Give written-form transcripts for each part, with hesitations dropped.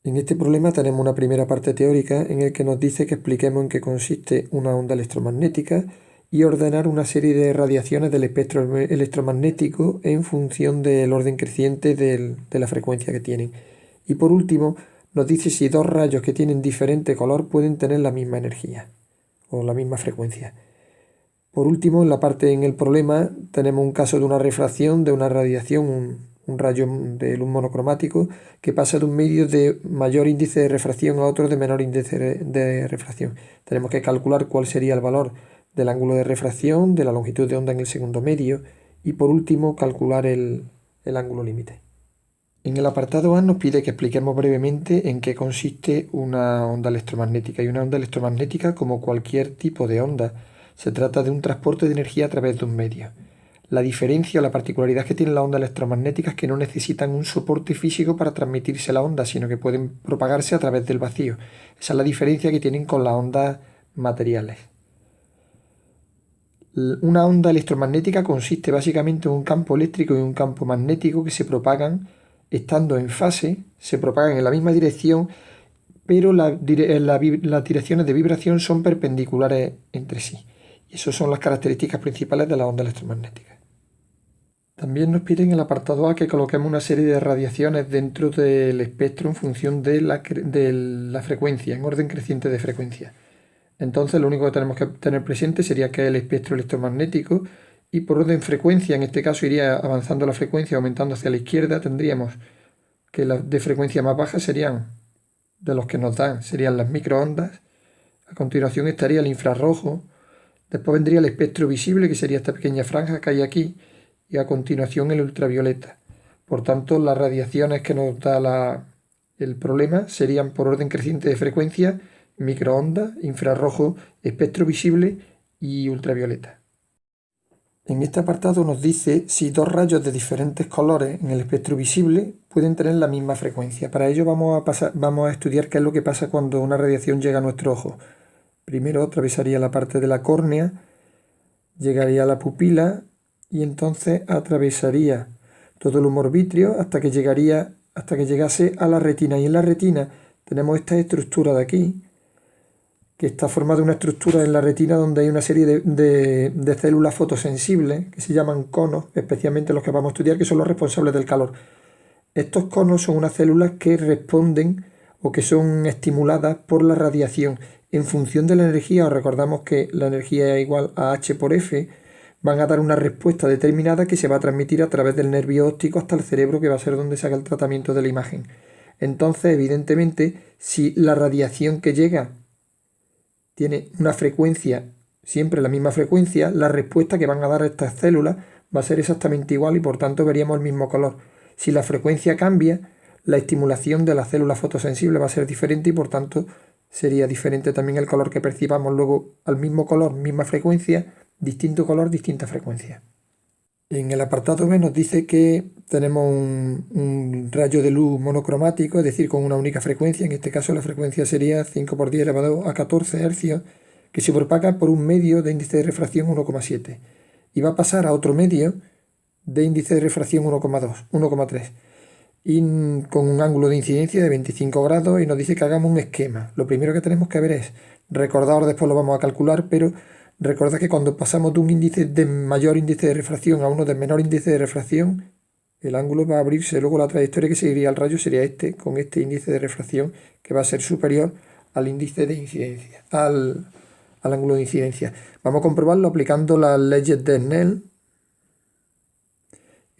En este problema tenemos una primera parte teórica en el que nos dice que expliquemos en qué consiste una onda electromagnética y ordenar una serie de radiaciones del espectro electromagnético en función del orden creciente de la frecuencia que tienen. Y por último, nos dice si dos rayos que tienen diferente color pueden tener la misma energía o la misma frecuencia. Por último, en el problema tenemos un caso de una refracción de una radiación, un rayo de luz monocromático que pasa de un medio de mayor índice de refracción a otro de menor índice de refracción. Tenemos que calcular cuál sería el valor del ángulo de refracción, de la longitud de onda en el segundo medio y por último calcular el ángulo límite. En el apartado A nos pide que expliquemos brevemente en qué consiste una onda electromagnética. Y una onda electromagnética, como cualquier tipo de onda, se trata de un transporte de energía a través de un medio. La diferencia o la particularidad que tienen las ondas electromagnéticas es que no necesitan un soporte físico para transmitirse la onda, sino que pueden propagarse a través del vacío. Esa es la diferencia que tienen con las ondas materiales. Una onda electromagnética consiste básicamente en un campo eléctrico y un campo magnético que se propagan estando en fase, se propagan en la misma dirección, pero las direcciones de vibración son perpendiculares entre sí. Y esas son las características principales de la onda electromagnética. También nos piden en el apartado A que coloquemos una serie de radiaciones dentro del espectro en función de la frecuencia, en orden creciente de frecuencia. Entonces lo único que tenemos que tener presente sería que es el espectro electromagnético y por orden frecuencia, en este caso iría avanzando la frecuencia, aumentando hacia la izquierda, tendríamos que las de frecuencia más baja serían, de los que nos dan, serían las microondas. A continuación estaría el infrarrojo, después vendría el espectro visible, que sería esta pequeña franja que hay aquí, y a continuación el ultravioleta. Por tanto, las radiaciones que nos da el problema serían por orden creciente de frecuencia, microondas, infrarrojo, espectro visible y ultravioleta. En este apartado nos dice si dos rayos de diferentes colores en el espectro visible pueden tener la misma frecuencia. Para ello vamos a estudiar qué es lo que pasa cuando una radiación llega a nuestro ojo. Primero atravesaría la parte de la córnea, llegaría a la pupila y entonces atravesaría todo el humor vítreo hasta que llegase a la retina. Y en la retina tenemos esta estructura de aquí, que está formada una estructura en la retina donde hay una serie de células fotosensibles que se llaman conos, especialmente los que vamos a estudiar, que son los responsables del calor. Estos conos son unas células que responden o que son estimuladas por la radiación. En función de la energía, os recordamos que la energía es igual a H por F, van a dar una respuesta determinada que se va a transmitir a través del nervio óptico hasta el cerebro, que va a ser donde se haga el tratamiento de la imagen. Entonces, evidentemente, si la radiación que llega tiene una frecuencia, siempre la misma frecuencia, la respuesta que van a dar estas células va a ser exactamente igual y por tanto veríamos el mismo color. Si la frecuencia cambia, la estimulación de las células fotosensibles va a ser diferente y por tanto sería diferente también el color que percibamos luego al mismo color, misma frecuencia, distinto color, distinta frecuencia. En el apartado B nos dice que tenemos un rayo de luz monocromático, es decir, con una única frecuencia, en este caso la frecuencia sería 5 por 10 elevado a 14 Hz, que se propaga por un medio de índice de refracción 1,7 y va a pasar a otro medio de índice de refracción 1,2, 1,3 y con un ángulo de incidencia de 25 grados y nos dice que hagamos un esquema. Lo primero que tenemos que ver es, recordad, después lo vamos a calcular, pero recordad que cuando pasamos de un índice de mayor índice de refracción a uno de menor índice de refracción, el ángulo va a abrirse, luego la trayectoria que seguiría el rayo sería con este índice de refracción que va a ser superior al índice de incidencia, al ángulo de incidencia. Vamos a comprobarlo aplicando las leyes de Snell.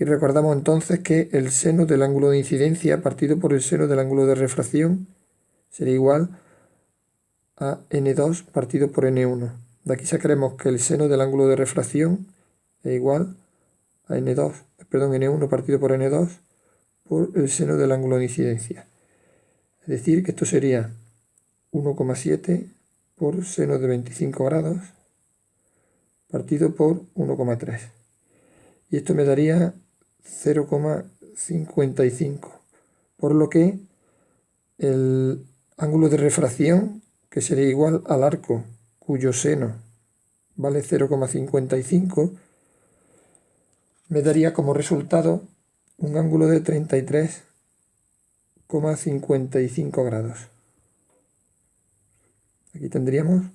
Y recordamos entonces que el seno del ángulo de incidencia partido por el seno del ángulo de refracción sería igual a n2 partido por n1. De aquí sacaremos que el seno del ángulo de refracción es igual a n1 partido por n2 por el seno del ángulo de incidencia. Es decir, que esto sería 1,7 por seno de 25 grados partido por 1,3. Y esto me daría 0,55, por lo que el ángulo de refracción, que sería igual al arco cuyo seno vale 0,55, me daría como resultado un ángulo de 33 33,55 grados. Aquí tendríamos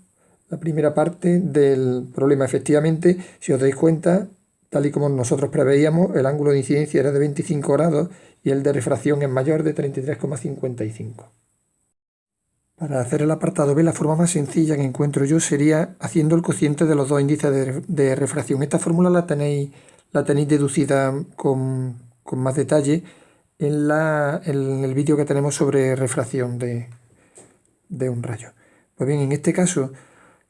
la primera parte del problema. Efectivamente, si os dais cuenta, tal y como nosotros preveíamos, el ángulo de incidencia era de 25 grados y el de refracción es mayor, de 33,55. Para hacer el apartado B, la forma más sencilla que encuentro yo sería haciendo el cociente de los dos índices de refracción. Esta fórmula la tenéis deducida con más detalle en el vídeo que tenemos sobre refracción de un rayo. Pues bien, en este caso,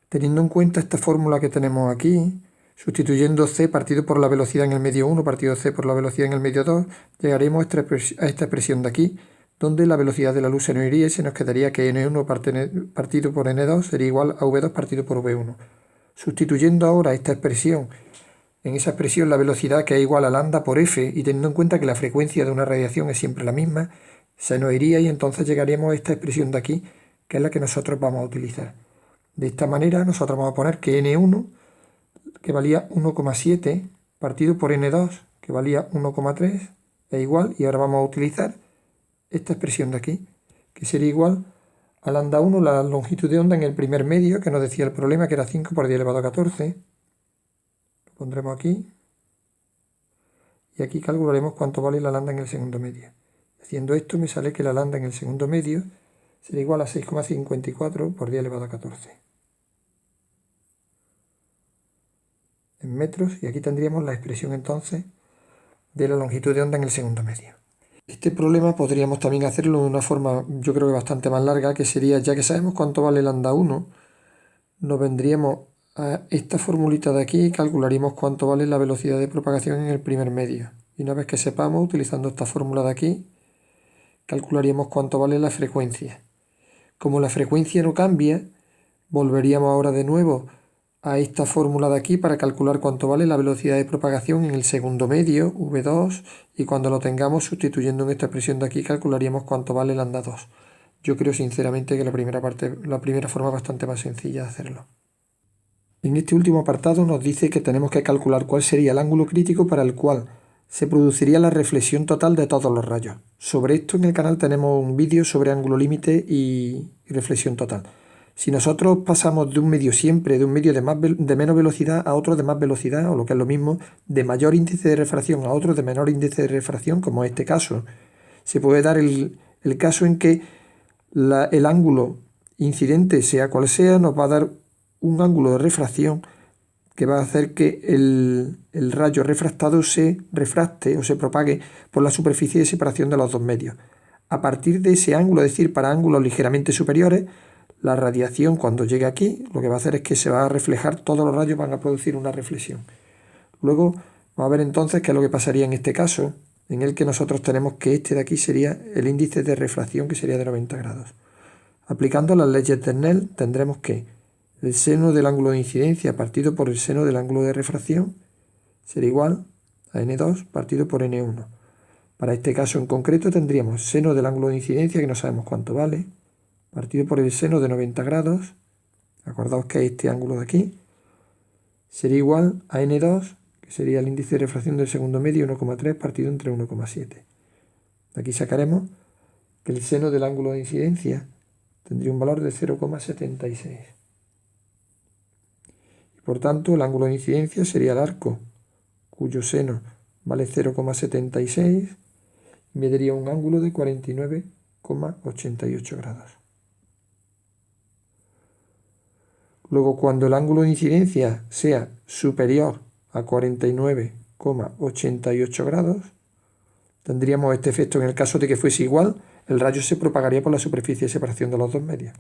teniendo en cuenta esta fórmula que tenemos aquí, sustituyendo c partido por la velocidad en el medio 1 partido c por la velocidad en el medio 2, llegaremos a esta expresión de aquí, donde la velocidad de la luz se nos iría y se nos quedaría que n1 partido por n2 sería igual a v2 partido por v1. Sustituyendo ahora esta expresión, en esa expresión la velocidad que es igual a lambda por f, y teniendo en cuenta que la frecuencia de una radiación es siempre la misma, se nos iría y entonces llegaríamos a esta expresión de aquí, que es la que nosotros vamos a utilizar. De esta manera nosotros vamos a poner que n1, que valía 1,7, partido por n2, que valía 1,3, es igual, y ahora vamos a utilizar esta expresión de aquí, que sería igual a lambda 1, la longitud de onda en el primer medio, que nos decía el problema, que era 5 por 10 elevado a 14. Lo pondremos aquí. Y aquí calcularemos cuánto vale la lambda en el segundo medio. Haciendo esto me sale que la lambda en el segundo medio será igual a 6,54 por 10 elevado a 14. En metros, y aquí tendríamos la expresión entonces de la longitud de onda en el segundo medio. Este problema podríamos también hacerlo de una forma, yo creo que bastante más larga, que sería, ya que sabemos cuánto vale lambda 1, nos vendríamos a esta formulita de aquí y calcularíamos cuánto vale la velocidad de propagación en el primer medio. Y una vez que sepamos, utilizando esta fórmula de aquí, calcularíamos cuánto vale la frecuencia. Como la frecuencia no cambia, volveríamos ahora de nuevo a esta fórmula de aquí para calcular cuánto vale la velocidad de propagación en el segundo medio, v2, y cuando lo tengamos, sustituyendo en esta expresión de aquí, calcularíamos cuánto vale lambda 2. Yo creo sinceramente que la primera forma es bastante más sencilla de hacerlo. En este último apartado nos dice que tenemos que calcular cuál sería el ángulo crítico para el cual se produciría la reflexión total de todos los rayos. Sobre esto en el canal tenemos un vídeo sobre ángulo límite y reflexión total. Si nosotros pasamos de un medio siempre, de un medio de menos velocidad a otro de más velocidad, o lo que es lo mismo, de mayor índice de refracción a otro de menor índice de refracción, como este caso, se puede dar el caso en que el ángulo incidente, sea cual sea, nos va a dar un ángulo de refracción que va a hacer que el rayo refractado se refracte o se propague por la superficie de separación de los dos medios. A partir de ese ángulo, es decir, para ángulos ligeramente superiores, la radiación cuando llegue aquí lo que va a hacer es que se va a reflejar, todos los rayos van a producir una reflexión. Luego vamos a ver entonces qué es lo que pasaría en este caso, en el que nosotros tenemos que este de aquí sería el índice de refracción, que sería de 90 grados. Aplicando las leyes de Snell tendremos que el seno del ángulo de incidencia partido por el seno del ángulo de refracción será igual a n2 partido por n1. Para este caso en concreto tendríamos seno del ángulo de incidencia, que no sabemos cuánto vale, partido por el seno de 90 grados, acordaos que este ángulo de aquí, sería igual a n2, que sería el índice de refracción del segundo medio, 1,3 partido entre 1,7. De aquí sacaremos que el seno del ángulo de incidencia tendría un valor de 0,76. Y por tanto el ángulo de incidencia sería el arco, cuyo seno vale 0,76, y me daría un ángulo de 49,88 grados. Luego, cuando el ángulo de incidencia sea superior a 49,88 grados, tendríamos este efecto. En el caso de que fuese igual, el rayo se propagaría por la superficie de separación de los dos medios.